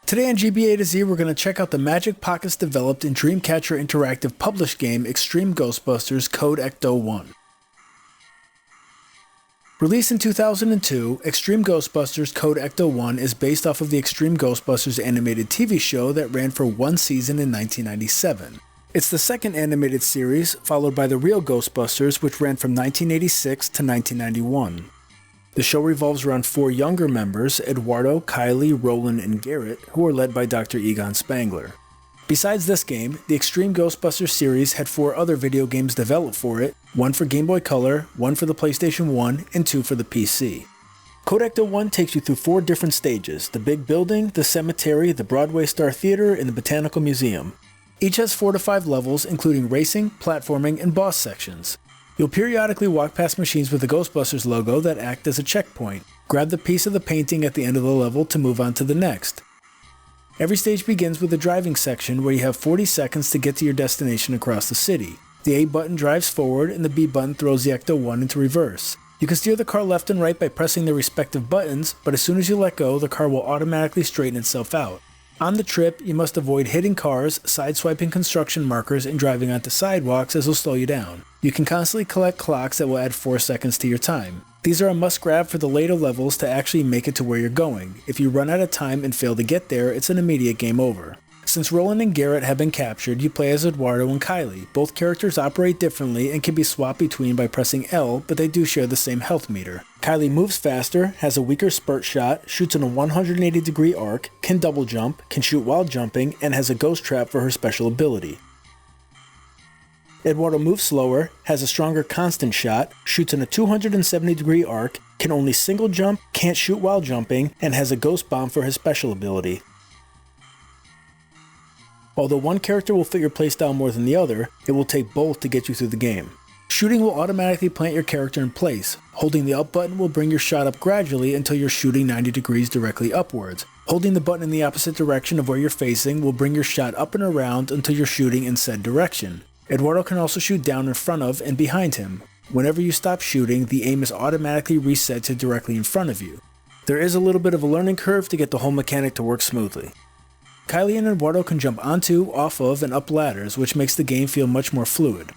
Today on GBA-Z, we're going to check out the Magic Pockets developed and Dreamcatcher Interactive published game Extreme Ghostbusters Code Ecto-1. Released in 2002, Extreme Ghostbusters Code Ecto-1 is based off of the Extreme Ghostbusters animated TV show that ran for one season in 1997. It's the second animated series, followed by the real Ghostbusters, which ran from 1986 to 1991. The show revolves around four younger members, Eduardo, Kylie, Roland, and Garrett, who are led by Dr. Egon Spangler. Besides this game, the Extreme Ghostbusters series had four other video games developed for it, one for Game Boy Color, one for the PlayStation 1, and two for the PC. Code Ecto-1 takes you through four different stages: the big building, the cemetery, the Broadway Star Theater, and the Botanical Museum. Each has 4 to 5 levels, including racing, platforming, and boss sections. You'll periodically walk past machines with the Ghostbusters logo that act as a checkpoint. Grab the piece of the painting at the end of the level to move on to the next. Every stage begins with a driving section where you have 40 seconds to get to your destination across the city. The A button drives forward and the B button throws the Ecto-1 into reverse. You can steer the car left and right by pressing their respective buttons, but as soon as you let go, the car will automatically straighten itself out. On the trip, you must avoid hitting cars, sideswiping construction markers, and driving onto sidewalks as will slow you down. You can constantly collect clocks that will add 4 seconds to your time. These are a must grab for the later levels to actually make it to where you're going. If you run out of time and fail to get there, it's an immediate game over. Since Roland and Garrett have been captured, you play as Eduardo and Kylie. Both characters operate differently and can be swapped between by pressing L, but they do share the same health meter. Kylie moves faster, has a weaker spurt shot, shoots in a 180-degree arc, can double jump, can shoot while jumping, and has a ghost trap for her special ability. Eduardo moves slower, has a stronger constant shot, shoots in a 270-degree arc, can only single jump, can't shoot while jumping, and has a ghost bomb for his special ability. Although one character will fit your playstyle more than the other, it will take both to get you through the game. Shooting will automatically plant your character in place. Holding the up button will bring your shot up gradually until you're shooting 90 degrees directly upwards. Holding the button in the opposite direction of where you're facing will bring your shot up and around until you're shooting in said direction. Eduardo can also shoot down in front of and behind him. Whenever you stop shooting, the aim is automatically reset to directly in front of you. There is a little bit of a learning curve to get the whole mechanic to work smoothly. Kylie and Eduardo can jump onto, off of, and up ladders, which makes the game feel much more fluid.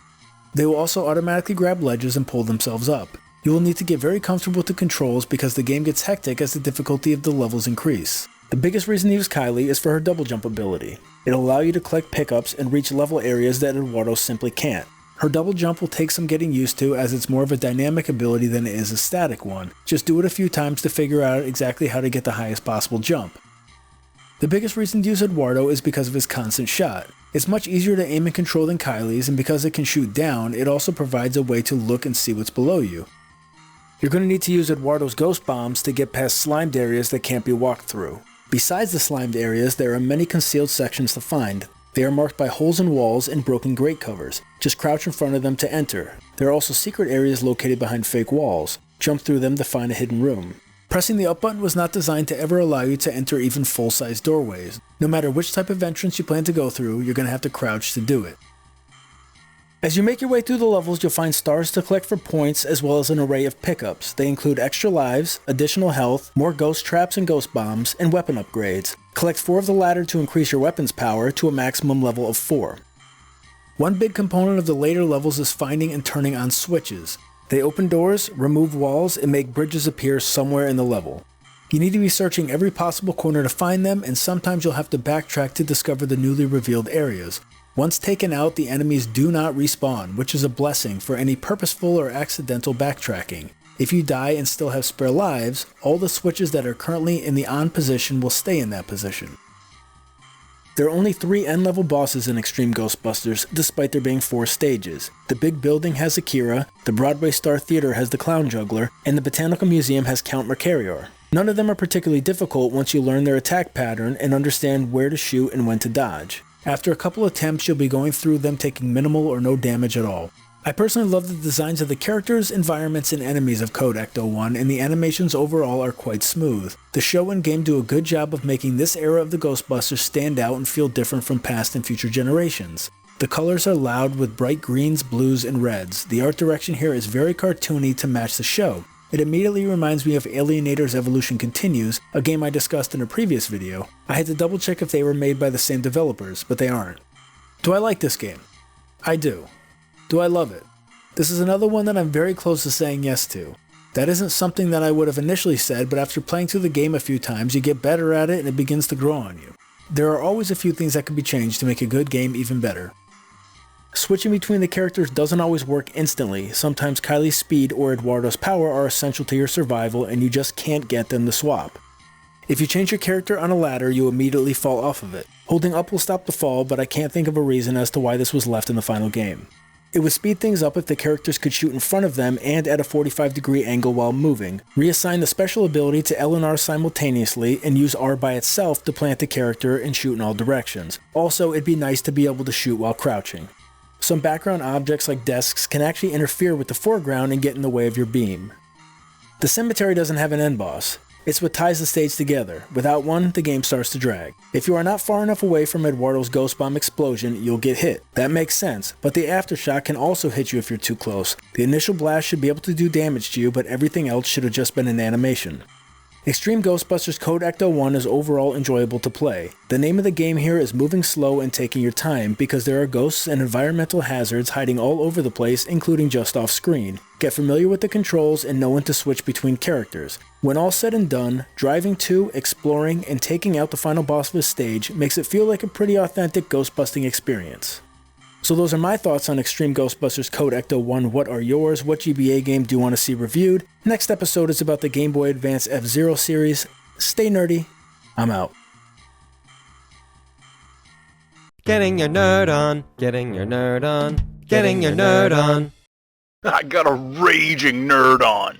They will also automatically grab ledges and pull themselves up. You will need to get very comfortable with the controls because the game gets hectic as the difficulty of the levels increase. The biggest reason to use Kylie is for her double jump ability. It'll allow you to collect pickups and reach level areas that Eduardo simply can't. Her double jump will take some getting used to as it's more of a dynamic ability than it is a static one. Just do it a few times to figure out exactly how to get the highest possible jump. The biggest reason to use Eduardo is because of his constant shot. It's much easier to aim and control than Kylie's, and because it can shoot down, it also provides a way to look and see what's below you. You're going to need to use Eduardo's ghost bombs to get past slimed areas that can't be walked through. Besides the slimed areas, there are many concealed sections to find. They are marked by holes in walls and broken grate covers. Just crouch in front of them to enter. There are also secret areas located behind fake walls. Jump through them to find a hidden room. Pressing the up button was not designed to ever allow you to enter even full-size doorways. No matter which type of entrance you plan to go through, you're going to have to crouch to do it. As you make your way through the levels, you'll find stars to collect for points as well as an array of pickups. They include extra lives, additional health, more ghost traps and ghost bombs, and weapon upgrades. Collect 4 of the latter to increase your weapon's power to a maximum level of 4. One big component of the later levels is finding and turning on switches. They open doors, remove walls, and make bridges appear somewhere in the level. You need to be searching every possible corner to find them, and sometimes you'll have to backtrack to discover the newly revealed areas. Once taken out, the enemies do not respawn, which is a blessing for any purposeful or accidental backtracking. If you die and still have spare lives, all the switches that are currently in the on position will stay in that position. There are only 3 end-level bosses in Extreme Ghostbusters, despite there being 4 stages. The big building has Akira, the Broadway Star Theater has the Clown Juggler, and the Botanical Museum has Count Mercarior. None of them are particularly difficult once you learn their attack pattern and understand where to shoot and when to dodge. After a couple attempts, you'll be going through them taking minimal or no damage at all. I personally love the designs of the characters, environments, and enemies of Code Ecto-1, and the animations overall are quite smooth. The show and game do a good job of making this era of the Ghostbusters stand out and feel different from past and future generations. The colors are loud with bright greens, blues, and reds. The art direction here is very cartoony to match the show. It immediately reminds me of Alienator's Evolution Continues, a game I discussed in a previous video. I had to double check if they were made by the same developers, but they aren't. Do I like this game? I do. Do I love it? This is another one that I'm very close to saying yes to. That isn't something that I would have initially said, but after playing through the game a few times, you get better at it and it begins to grow on you. There are always a few things that can be changed to make a good game even better. Switching between the characters doesn't always work instantly. Sometimes Kylie's speed or Eduardo's power are essential to your survival and you just can't get them to swap. If you change your character on a ladder, you immediately fall off of it. Holding up will stop the fall, but I can't think of a reason as to why this was left in the final game. It would speed things up if the characters could shoot in front of them and at a 45-degree angle while moving, reassign the special ability to L and R simultaneously, and use R by itself to plant the character and shoot in all directions. Also, it'd be nice to be able to shoot while crouching. Some background objects like desks can actually interfere with the foreground and get in the way of your beam. The cemetery doesn't have an end boss. It's what ties the stage together. Without one, the game starts to drag. If you are not far enough away from Eduardo's ghost bomb explosion, you'll get hit. That makes sense, but the aftershock can also hit you if you're too close. The initial blast should be able to do damage to you, but everything else should have just been an animation. Extreme Ghostbusters Code Ecto-1 is overall enjoyable to play. The name of the game here is moving slow and taking your time because there are ghosts and environmental hazards hiding all over the place, including just off screen. Get familiar with the controls and know when to switch between characters. When all said and done, driving to, exploring, and taking out the final boss of the stage makes it feel like a pretty authentic ghost-busting experience. So those are my thoughts on Extreme Ghostbusters Code Ecto-1. What are yours? What GBA game do you want to see reviewed? Next episode is about the Game Boy Advance F-Zero series. Stay nerdy. I'm out. Getting your nerd on, getting your nerd on, getting your nerd on. I got a raging nerd on.